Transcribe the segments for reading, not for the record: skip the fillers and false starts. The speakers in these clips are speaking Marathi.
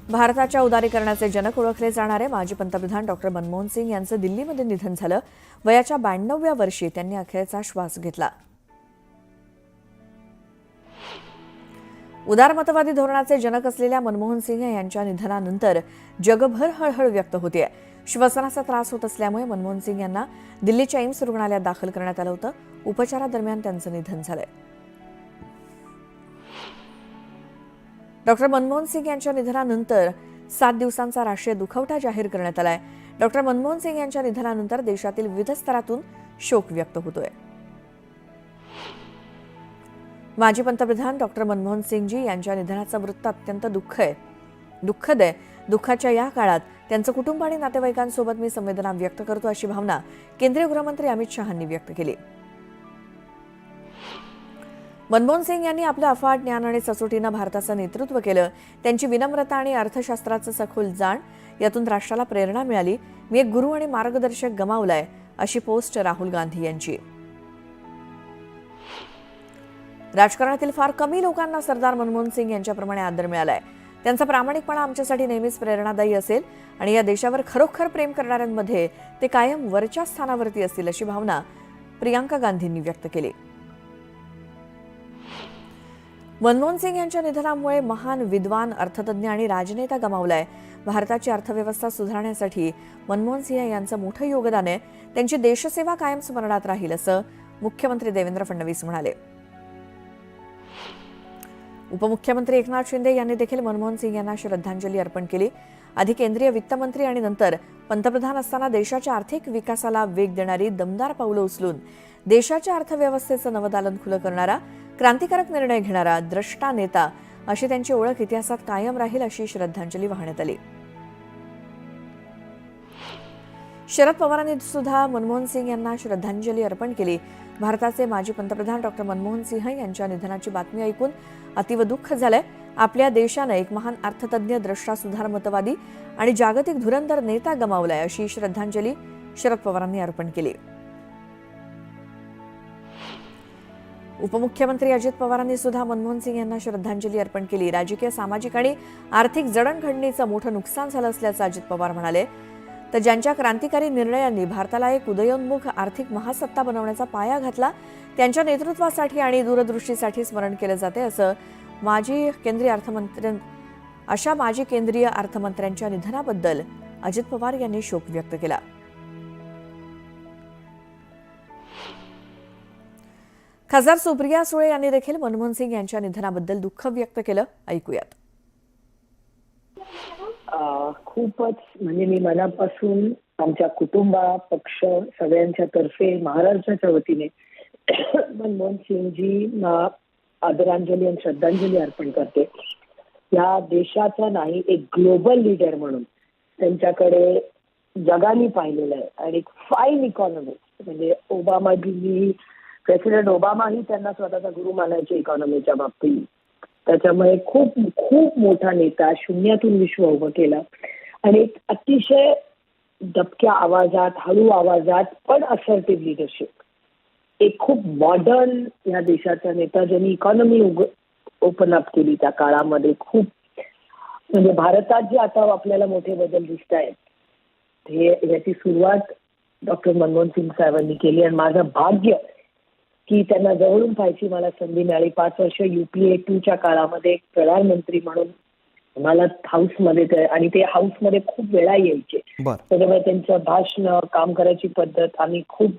भारताच्या उदारीकरणाचे जनक ओळखले जाणारे माजी पंतप्रधान डॉक्टर मनमोहन सिंग यांचं दिल्लीमध्ये निधन झालं. वयाच्या 92व्या वर्षी त्यांनी अखेरचा श्वास घेतला. उदारमतवादी धोरणाचे जनक असलेल्या मनमोहन सिंग यांच्या निधनानंतर जगभर हळहळ व्यक्त होतेय. श्वसनाचा त्रास होत असल्यामुळे मनमोहन सिंग यांना दिल्लीच्या एम्स रुग्णालयात दाखल करण्यात आलं होतं. उपचारादरम्यान त्यांचं निधन झालंय. डॉक्टर मनमोहन सिंग यांच्या निधनानंतर 7 दिवसांचा राष्ट्रीय दुखवटा जाहीर करण्यात आलाय. डॉक्टर मनमोहन सिंग यांच्या निधनानंतर देशातील विविध स्तरातून शोक व्यक्त होतोय. माजी पंतप्रधान डॉक्टर मनमोहन सिंगजी यांच्या निधनाचं वृत्त अत्यंत दुःखद आहे. दुःखाच्या या काळात त्यांचं कुटुंब आणि नातेवाईकांसोबत मी संवेदना व्यक्त करतो, अशी भावना केंद्रीय गृहमंत्री अमित शहांनी व्यक्त केली. मनमोहन सिंग यांनी आपलं अफाट ज्ञान आणि सचोटीनं भारताचं नेतृत्व केलं. त्यांची विनम्रता आणि अर्थशास्त्राचं सखोल जाण यातून राष्ट्राला प्रेरणा मिळाली. मी एक गुरु आणि मार्गदर्शक गमावलाय, अशी पोस्ट राहुल गांधी यांची. राजकारणातील फार कमी लोकांना सरदार मनमोहन सिंग यांच्याप्रमाणे आदर मिळालाय. त्यांचा प्रामाणिकपणा आमच्यासाठी नेहमीच प्रेरणादायी असेल आणि या देशावर खरोखर प्रेम करणाऱ्यांमध्ये ते कायम वरच्या स्थानावरती असतील, अशी भावना प्रियांका गांधींनी व्यक्त केली. मनमोहन सिंग यांच्या निधनामुळे महान विद्वान, अर्थतज्ञ आणि राजनेता गमावलाय. भारताची अर्थव्यवस्था सुधारण्यासाठी मनमोहन सिंह यांचं मोठं योगदान आहे. त्यांची देशसेवा कायम स्मरणात राहील, असं मुख्यमंत्री देवेंद्र फडणवीस म्हणाले. उपमुख्यमंत्री एकनाथ शिंदे यांनी देखील मनमोहन सिंग यांना श्रद्धांजली अर्पण केली. आधी केंद्रीय वित्तमंत्री आणि नंतर पंतप्रधान असताना देशाच्या आर्थिक विकासाला वेग देणारी दमदार पावलं उचलून देशाच्या अर्थव्यवस्थेचं नवदालन खुलं करणारा, क्रांतिकारक निर्णय घेणारा द्रष्टा नेता अशी त्यांची ओळख इतिहासात कायम राहील, अशी श्रद्धांजली वाहण्यात आली. शरद पवारांनी सुद्धा मनमोहन सिंग यांना श्रद्धांजली अर्पण केली. भारताचे माजी पंतप्रधान डॉक्टर मनमोहन सिंह यांच्या निधनाची बातमी ऐकून अतीव दुःख झालंय. आपल्या देशानं एक महान अर्थतज्ञ, द्रष्टा, सुधारमतवादी आणि जागतिक धुरंधर नेता गमावलाय, अशी श्रद्धांजली शरद पवारांनी अर्पण केली. उपमुख्यमंत्री अजित पवारांनी सुद्धा मनमोहन सिंग यांना श्रद्धांजली अर्पण केली. राजकीय, सामाजिक आणि आर्थिक जडणघडणीचं मोठं नुकसान झालं असल्याचं अजित पवार म्हणाले. तर ज्यांच्या क्रांतिकारी निर्णयांनी भारताला एक उदयोन्मुख आर्थिक महासत्ता बनवण्याचा पाया घातला, त्यांच्या नेतृत्वासाठी आणि दूरदृष्टीसाठी स्मरण केलं जाते, असं माजी केंद्रीय अर्थमंत्र्यांच्या निधनाबद्दल अजित पवार यांनी शोक व्यक्त केला. खासदार सुप्रिया सुळे यांनी देखील मनमोहन सिंग यांच्या निधनाबद्दल दुःख व्यक्त केलं. ऐकूयात. खूपच म्हणजे मी मनापासून आमच्या कुटुंबा, पक्ष सगळ्यांच्या तर्फे, महाराष्ट्राच्या वतीने मनमोहन सिंगजींना आदरांजली आणि श्रद्धांजली अर्पण करते. या देशाचा नाही, एक ग्लोबल लीडर म्हणून त्यांच्याकडे जगाने पाहिलेलं आहे. आणि फाईन इकॉनॉमिस्ट, म्हणजे ओबामाजींनी, प्रेसिडेंट ओबामाही त्यांना स्वतःचा गुरु मानायचे इकॉनॉमीच्या बाबतीत. त्याच्यामुळे खूप खूप मोठा नेता, शून्यातून विश्व उभं केलं आणि एक अतिशय दबक्या आवाजात, हळू आवाजात पण असर्टिव्ह लिडरशिप, एक खूप मॉडर्न या देशाचा नेता, ज्यांनी इकॉनॉमी ओपन अप केली त्या काळामध्ये. खूप म्हणजे भारतात जे आता आपल्याला मोठे बदल दिसत आहेत, याची सुरुवात डॉक्टर मनमोहन सिंग साहेबांनी केली. आणि माझं भाग्य की त्यांना जवळून पाहायची मला संधी मिळाली. 5 वर्ष UPA 2च्या काळामध्ये प्रधानमंत्री म्हणून मला हाऊसमध्ये, आणि ते हाऊसमध्ये खूप वेळा यायचे. त्याच्यामुळे त्यांचं भाषण, काम करायची पद्धत आम्ही खूप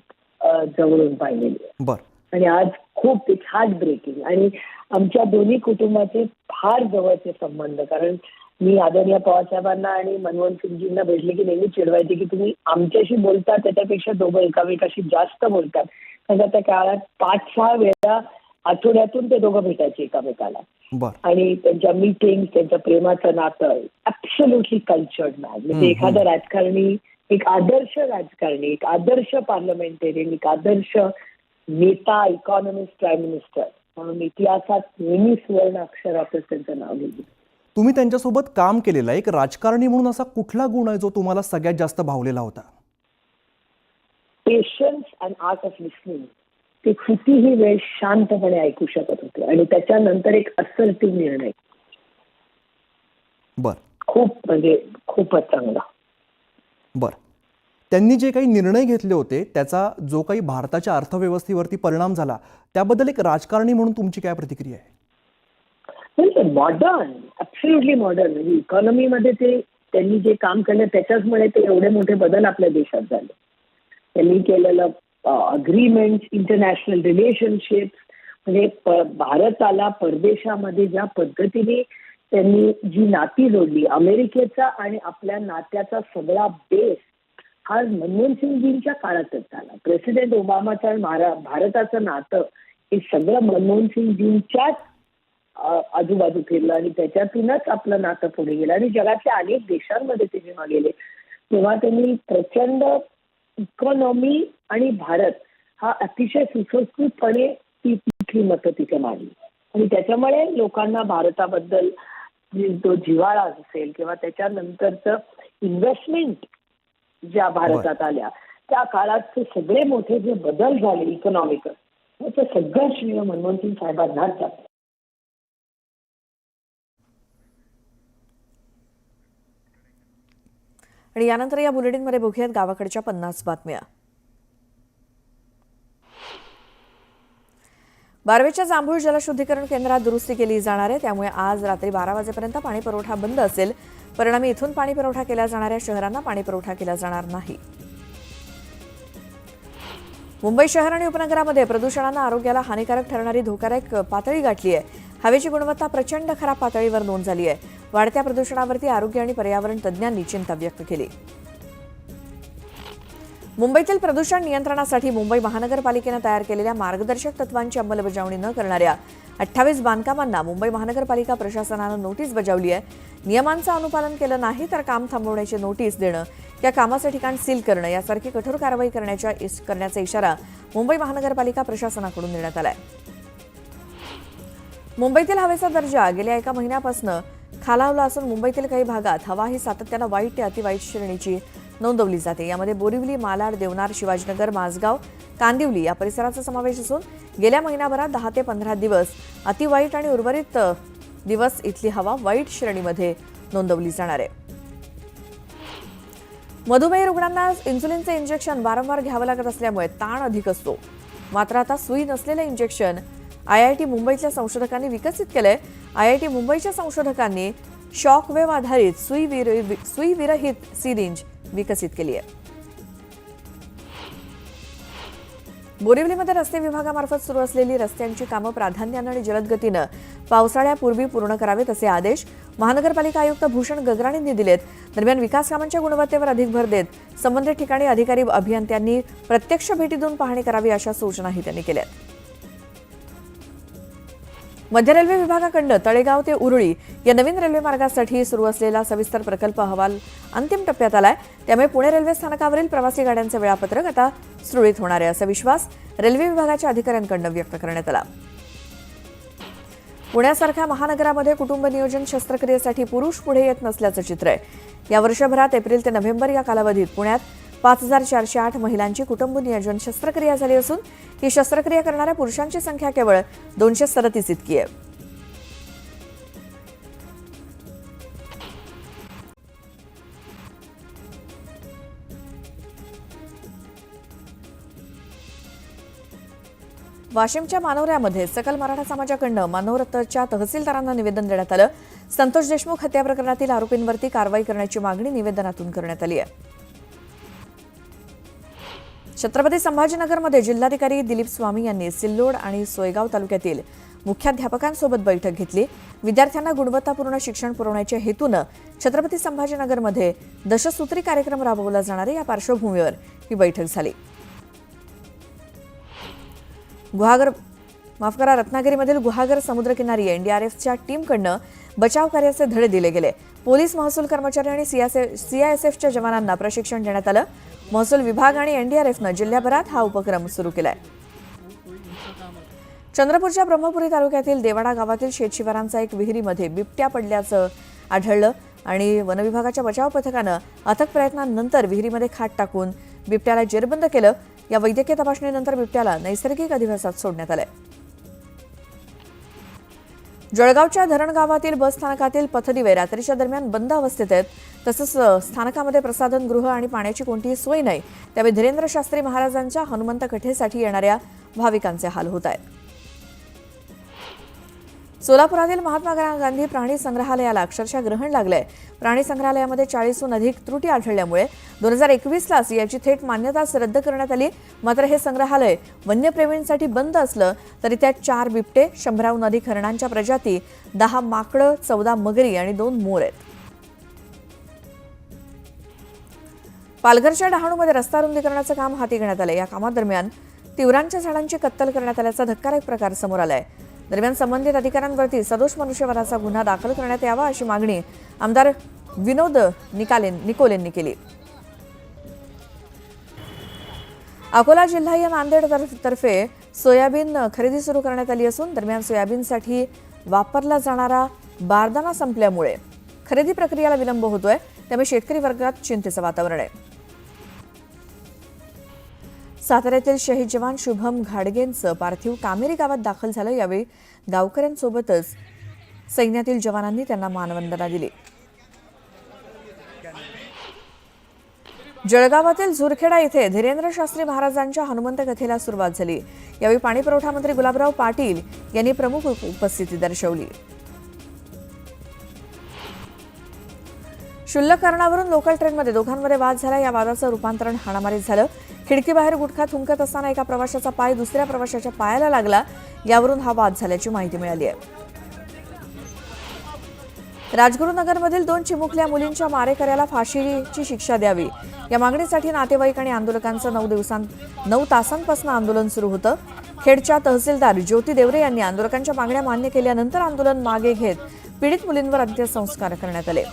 जवळून पाहिलेली. आणि आज खूप इट्स हार्ट ब्रेकिंग. आणि आमच्या दोन्ही कुटुंबाचे फार जवळचे संबंध, कारण मी आदरणीय पवारसाहेबांना आणि मनमोहन सिंगजींना भेटले की नेहमी चिडवायचे की तुम्ही आमच्याशी बोलता त्याच्यापेक्षा दोघं एकामेकाशी जास्त बोलतात. त्या काळात 5-6 वेळा आठवड्यातून ते दोघं भेटायचे एकामेकाला. आणि त्यांच्या मीटिंग, त्यांचं प्रेमाचं नातं ऍब्सोल्युटली कल्चर्ड मॅन. म्हणजे एखादा राजकारणी, एक आदर्श राजकारणी, एक आदर्श पार्लमेंटेरियन, एक आदर्श नेता, इकॉनॉमिस्ट, प्राईम मिनिस्टर म्हणून इतिहासात नेहमी सुवर्ण अक्षरातच त्यांचं नाव लिहिलं. तुम्ही त्यांच्यासोबत काम केलेला एक राजकारणी म्हणून असा कुठला गुण आहे जो तुम्हाला सगळ्यात जास्त भावलेला होता? Patience and art of listening. ते कितीही वेळ शांतपणे ऐकू शकत होते आणि त्याच्यानंतर एक असर्टिव्ह निर्णय. खूपच चांगला. बरं, त्यांनी जे काही निर्णय घेतले होते त्याचा जो काही भारताच्या अर्थव्यवस्थेवरती परिणाम झाला त्याबद्दल एक राजकारणी म्हणून तुमची काय प्रतिक्रिया आहे? Modern, absolutely modern. म्हणजे इकॉनॉमीमध्ये त्यांनी जे काम केलं त्याच्याचमुळे ते एवढे मोठे बदल आपल्या देशात झाले. त्यांनी केलेलं अग्रीमेंट, इंटरनॅशनल रिलेशनशिप, म्हणजे भारताला परदेशामध्ये ज्या पद्धतीने त्यांनी जी नाती जोडली, अमेरिकेचा आणि आपल्या नात्याचा सगळा बेस हा मनमोहन सिंगजींच्या काळातच झाला. प्रेसिडेंट ओबामाचं आणि भारताचं नातं हे सगळं मनमोहन सिंगजींच्याच आजूबाजू फिरलं आणि त्याच्यातूनच आपलं नातं पुढे गेलं. आणि जगातल्या अनेक देशांमध्ये ते जेव्हा गेले तेव्हा त्यांनी प्रचंड इकॉनॉमी आणि भारत हा अतिशय सुसंस्कृतपणे तिथली मतं तिथे मांडली. आणि त्याच्यामुळे लोकांना भारताबद्दल जो जिव्हाळा असेल किंवा त्याच्यानंतरचं इन्व्हेस्टमेंट ज्या भारतात आल्या त्या काळात सगळे मोठे जे बदल झाले इकॉनॉमिकल त्याचं सगळं श्रेय मनमोहन सिंग साहेबांनाच जातं. आणि यानंतर या बुलेटिनमध्ये बघूयात गावाकडच्या 50 बातम्या. बारवेच्या जांभूळ जलशुद्धीकरण केंद्रात दुरुस्ती केली जाणार आहे, त्यामुळे आज रात्री 12 वाजेपर्यंत पाणी पुरवठा बंद असेल. परिणामी इथून पाणी पुरवठा केल्या जाणाऱ्या शहरांना पाणी पुरवठा केला जाणार नाही. मुंबई शहर आणि उपनगरामध्ये प्रदूषणानं आरोग्याला हानिकारक ठरणारी धोकादायक पातळी गाठली आहे. हवेची गुणवत्ता प्रचंड खराब पातळीवर नोंद झाली आहे. वाढत्या प्रदूषणावरती आरोग्य आणि पर्यावरण तज्ज्ञांनी चिंता व्यक्त केली. मुंबईतील प्रदूषण नियंत्रणासाठी मुंबई महानगरपालिकेनं तयार केलेल्या मार्गदर्शक तत्वांची अंमलबजावणी न करणाऱ्या 28 बांधकामांना मुंबई महानगरपालिका प्रशासनानं नोटीस बजावली आहे. नियमांचं अनुपालन केलं नाही तर काम थांबवण्याची नोटीस देणं, या कामाचं ठिकाण सील करणं यासारखी कठोर कारवाई करण्याचा इशारा मुंबई महानगरपालिका प्रशासनाकडून देण्यात आलाय. मुंबईतील हवेचा दर्जा गेल्या एका महिन्यापासून खालावला असून मुंबईतील काही भागात हवा ही सातत्यानं वाईट ते अतिवाईट श्रेणीची नोंदवली जाते. यामध्ये बोरिवली, मालाड, देवनार, शिवाजीनगर, माझगाव, कांदिवली या परिसराचा समावेश असून गेल्या महिन्याभरात 10 ते 15 दिवस अतिवाईट आणि उर्वरित दिवस इथली हवा वाईट श्रेणीमध्ये नोंदवली जाणार आहे. मधुमेह रुग्णांना इन्सुलिनचे इंजेक्शन वारंवार घ्यावं लागत असल्यामुळे ताण अधिक असतो. मात्र आता सुई नसलेलं इंजेक्शन IIT मुंबईतल्या संशोधकांनी विकसित केलंय. IIT मुंबईच्या संशोधकांनी शॉकवेव्ह आधारित सुईविरहित सिरिंज विकसित केली आहे. बोरिवलीमध्ये रस्ते विभागामार्फत सुरू असलेली रस्त्यांची कामं प्राधान्यानं आणि जलद गतीनं पावसाळ्यापूर्वी पूर्ण करावेत असे आदेश महानगरपालिका आयुक्त भूषण गगराणींनी दिलेत. दरम्यान विकास कामांच्या गुणवत्तेवर अधिक भर देत संबंधित ठिकाणी अधिकारी अभियंत्यांनी प्रत्यक्ष भेटी देऊन पाहणी करावी अशा सूचनाही त्यांनी केल्यात. मध्य रेल्वे विभागाकडून तळेगाव ते उरुळी या नवीन रेल्वे मार्गासाठी सुरू असलेला सविस्तर प्रकल्प अहवाल अंतिम टप्प्यात आलाय. त्यामुळे पुणे रेल्वे स्थानकावरील प्रवासी गाड्यांचे वेळापत्रक आता सुरळीत होणार आहे असा विश्वास रेल्वे विभागाच्या अधिकाऱ्यांकडून व्यक्त करण्यात आला. पुण्यासारख्या महानगरामध्ये कुटुंब नियोजन शस्त्रक्रियेसाठी पुरुष पुढे येत नसल्याचं चित्र आहे. या वर्षभरात एप्रिल ते नोव्हेंबर या कालावधीत पुण्यात 5408 महिलांची कुटुंब नियोजन शस्त्रक्रिया झाली असून ही शस्त्रक्रिया करणाऱ्या पुरुषांची संख्या केवळ 237 इतकी आहे. वाशिमच्या मानोऱ्यामध्ये सकल मराठा समाजाकडून मानोरच्या तहसीलदारांना निवेदन देण्यात आलं. संतोष देशमुख हत्या प्रकरणातील आरोपींवरती कारवाई करण्याची मागणी निवेदनातून करण्यात आली आहे. छत्रपती संभाजीनगरमध्ये जिल्हाधिकारी दिलीप स्वामी यांनी सिल्लोड आणि सोयगाव तालुक्यातील मुख्याध्यापकांसोबत बैठक घेतली. विद्यार्थ्यांना गुणवत्तापूर्ण शिक्षण पुरवण्याच्या हेतूनं छत्रपती संभाजीनगरमध्ये दशसूत्री कार्यक्रम राबवला जाणार आहे. या पार्श्वभूमीवर ही बैठक झाली. रत्नागिरीमधील गुहागर समुद्रकिनारी एनडीआरएफच्या टीमकडून बचाव कार्याचे धडे दिले गेले. पोलीस, महसूल कर्मचारी आणि सीआयएसएफच्या जवानांना प्रशिक्षण देण्यात आलं. महसूल विभाग आणि एनडीआरएफनं जिल्ह्याभरात हा उपक्रम सुरू केलाय. चंद्रपूरच्या ब्रह्मपुरी तालुक्यातील देवाडा गावातील शेतशिवारांचा एक विहिरीमध्ये बिबट्या पडल्याचं आढळलं आणि वनविभागाच्या बचाव पथकानं अथक प्रयत्नांनंतर विहिरीमध्ये खाट टाकून बिबट्याला जेरबंद केलं. या वैद्यकीय तपासणीनंतर बिबट्याला नैसर्गिक अधिवासात सोडण्यात आलंय. जळगावच्या धरण गावातील बस स्थानकातील पथदिवे रात्रीच्या दरम्यान बंद अवस्थेत आहेत. तसंच स्थानकामध्ये प्रसाधनगृह आणि पाण्याची कोणतीही सोय नाही. त्यामुळे धीरेंद्र शास्त्री महाराजांच्या हनुमंत कथेसाठी येणाऱ्या भाविकांचे हाल होत आहेत. सोलापुरातील महात्मा गांधी प्राणी संग्रहालयाला अक्षरशः ग्रहण लागलंय. प्राणी संग्रहालयामध्ये 40हून अधिक त्रुटी आढळल्यामुळे 2021लाच याची थेट मान्यताच रद्द करण्यात आली. मात्र हे संग्रहालय वन्यप्रेमींसाठी बंद असलं तरी त्यात 4 बिबटे, 100हून अधिक हरणांच्या प्रजाती, 10 माकडं, 14 मगरी आणि 2 मोर आहेत. पालघरच्या डहाणूमध्ये रस्ता रुंदीकरणाचं काम हाती घेण्यात आलंय. या कामादरम्यान तिवरांच्या झाडांची कत्तल करण्यात आल्याचा धक्कादायक प्रकार समोर आलाय. दरम्यान संबंधित अधिकाऱ्यांवरती सदोष मनुष्यवधाचा गुन्हा दाखल करण्यात यावा अशी मागणी आमदार विनोद निकोलेंनी केली. अकोला जिल्हा या नांदेड तर्फे सोयाबीन खरेदी सुरू करण्यात आली असून दरम्यान सोयाबीनसाठी वापरला जाणारा बारदाना संपल्यामुळे खरेदी प्रक्रियेला विलंब होतोय. त्यामुळे शेतकरी वर्गात चिंतेचं वातावरण आहे. साताऱ्यातील शहीद जवान शुभम घाडगेंचं पार्थिव कामेरी गावात दाखल झालं. यावेळी गावकऱ्यांसोबतच सैन्यातील जवानांनी त्यांना मानवंदना दिली. जळगावातील झुरखेडा येथे धीरेंद्र शास्त्री महाराजांच्या हनुमंत कथेला सुरुवात झाली. यावेळी पाणीपुरवठा मंत्री गुलाबराव पाटील यांनी प्रमुख उपस्थिती दर्शवली. शुल्लक कारणावरून लोकल ट्रेनमध्ये दोघांमध्ये वाद झाला. या वादाचं रूपांतरण हाणामारीत झालं. खिडकीबाहेर गुटखा थुंकत असताना एका प्रवाशाचा पाय दुसऱ्या प्रवाशाच्या पायाला लागला. यावरून हा वाद झाल्याची माहिती मिळाली आहे. राजगुरुनगरमधील 2 चिमुकल्या मुलींच्या मारेकऱ्याला फाशीची शिक्षा द्यावी या मागणीसाठी नातेवाईक आणि आंदोलकांचं 9 तासांपासून आंदोलन सुरू होतं. खेडच्या तहसीलदार ज्योती देवरे यांनी आंदोलकांच्या मागण्या मान्य केल्यानंतर आंदोलन मागे घेत पीडित मुलींवर अंत्यसंस्कार करण्यात आले.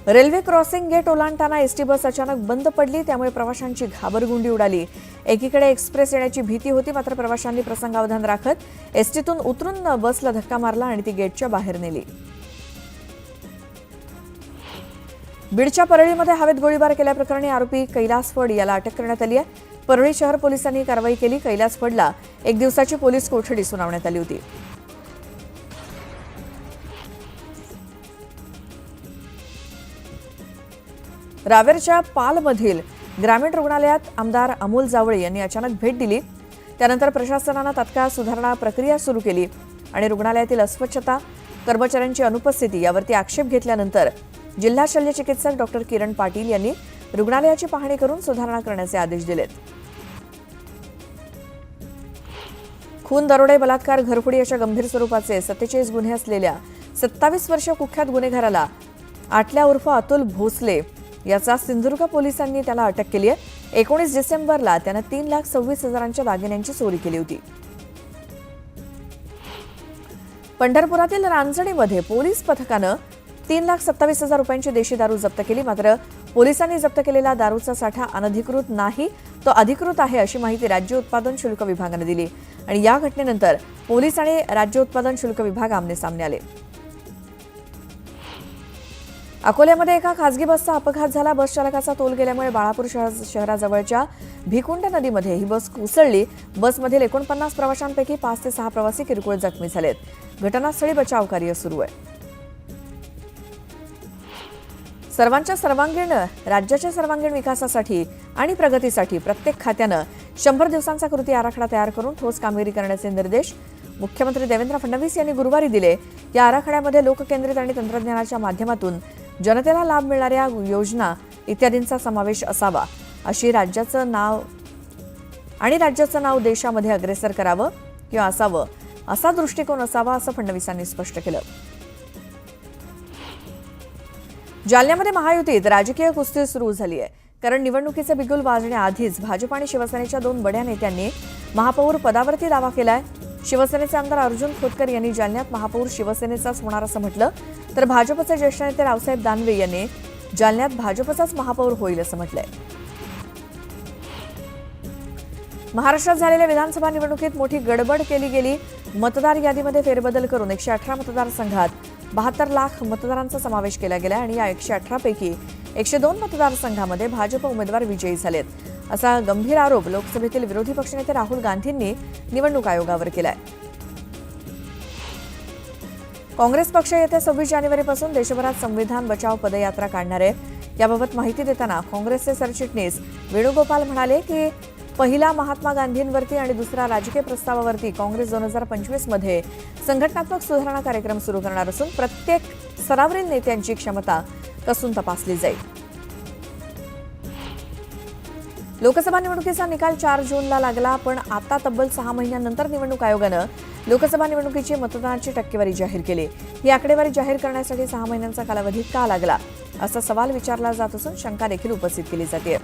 रेल्वे क्रॉसिंग गेट ओलांडताना एसटी बस अचानक बंद पडली. त्यामुळे प्रवाशांची घाबरगुंडी उडाली. एकीकडे एक्सप्रेस येण्याची भीती होती, मात्र प्रवाशांनी प्रसंगावधान राखत एसटीतून उतरून बसला धक्का मारला आणि ती गेटच्या बाहेर नेली. बीडच्या परळीमध्ये हवेत गोळीबार केल्याप्रकरणी आरोपी कैलास फड याला अटक करण्यात आली आहे. परळी शहर पोलिसांनी कारवाई केली. कैलास फडला 1 दिवसाची पोलीस कोठडी सुनावण्यात आली होती. रावेरच्या पालमधील ग्रामीण रुग्णालयात आमदार अमोल जावळे यांनी अचानक भेट दिली. त्यानंतर प्रशासनानं तात्काळ सुधारणा प्रक्रिया सुरू केली आणि रुग्णालयातील अस्वच्छता, कर्मचाऱ्यांची अनुपस्थिती यावरती आक्षेप घेतल्यानंतर जिल्हा शल्य चिकित्सक डॉक्टर किरण पाटील यांनी रुग्णालयाची पाहणी करून सुधारणा करण्याचे आदेश दिलेत. खून, दरोडे, बलात्कार, घरफोडी अशा गंभीर स्वरूपाचे 47 गुन्हे असलेल्या 27 वर्षीय कुख्यात गुन्हेगाराला आटल्या उर्फ अतुल भोसले याचा सिंधुदुर्ग पोलिसांनी त्याला अटक केली आहे. 19 डिसेंबरला त्यानं 3,26,000च्या दागिन्यांची चोरी केली होती. पंढरपुरातील रांजणीमध्ये पोलीस पथकानं 3,27,000 रुपयांची देशी दारू जप्त केली. मात्र पोलिसांनी जप्त केलेला दारूचा साठा अनधिकृत नाही, तो अधिकृत आहे अशी माहिती राज्य उत्पादन शुल्क विभागाने दिली. आणि या घटनेनंतर पोलीस आणि राज्य उत्पादन शुल्क विभाग आमने-सामने आले. अकोल्यामध्ये एका खासगी बसचा अपघात झाला. बस चालकाचा तोल गेल्यामुळे बाळापूर शहराजवळच्या भिकुंड नदीमध्ये ही बस कोसळली. बसमधील 49 प्रवाशांपैकी 5 ते 6 प्रवासी किरकोळ जखमी झालेत. घटनास्थळी बचाव कार्य सुरू आहे. राज्याच्या सर्वांगीण विकासासाठी आणि प्रगतीसाठी प्रत्येक खात्यानं 100 दिवसांचा कृती आराखडा तयार करून ठोस कामगिरी करण्याचे निर्देश मुख्यमंत्री देवेंद्र फडणवीस यांनी गुरुवारी दिले. या आराखड्यामध्ये लोककेंद्रित आणि तंत्रज्ञानाच्या माध्यमातून जनतेला लाभ मिळणाऱ्या योजना इत्यादींचा समावेश असावा अशी राज्याचं नाव देशामध्ये अग्रेसर करावं किंवा असावं असा दृष्टिकोन असावा असं फडणवीसांनी स्पष्ट केलं. जालन्यामध्ये महायुतीत राजकीय कुस्ती सुरू झाली आहे. कारण निवडणुकीचे बिगुल वाजण्याआधीच भाजप आणि शिवसेनेच्या 2 बड्या नेत्यांनी महापौर पदावरती दावा केलाय. शिवसेनेचे आमदार अर्जुन खोतकर यांनी जालन्यात महापौर शिवसेनेचाच होणार असं म्हटलं, तर भाजपचे ज्येष्ठ नेते रावसाहेब दानवे यांनी जालन्यात भाजपचाच महापौर होईल असं म्हटलंय. महाराष्ट्रात झालेल्या विधानसभा निवडणुकीत मोठी गडबड केली गेली. मतदार यादीमध्ये फेरबदल करून 118 मतदारसंघात 72 लाख मतदारांचा समावेश केला गेला आणि या 118 पैकी 102 मतदारसंघामध्ये भाजप उमेदवार विजयी झालेत असा गंभीर आरोप लोकसभेतील विरोधी पक्षनेते राहुल गांधींनी निवडणूक आयोगावर केलाय. काँग्रेस पक्ष येत्या 26 जानेवारीपासून देशभरात संविधान बचाव पदयात्रा काढणार आहे. याबाबत माहिती देताना काँग्रेसचे सरचिटणीस वेणुगोपाल म्हणाले की पहिला महात्मा गांधींवरती आणि दुसरा राजकीय प्रस्तावावरती काँग्रेस 2025 मध्ये संघटनात्मक सुधारणा कार्यक्रम सुरू करणार असून प्रत्येक स्तरावरील नेत्यांची क्षमता कसून तपासली जाईल. लोकसभा निवडणुकीचा निकाल 4 जूनला लागला, पण आता तब्बल 6 महिन्यांनंतर निवडणूक आयोगानं लोकसभा निवडणुकीची मतदानाची टक्केवारी जाहीर केली. ही आकडेवारी जाहीर करण्यासाठी 6 महिन्यांचा कालावधी का लागला असा सवाल विचारला जात असून शंका देखील उपस्थित केली जाते.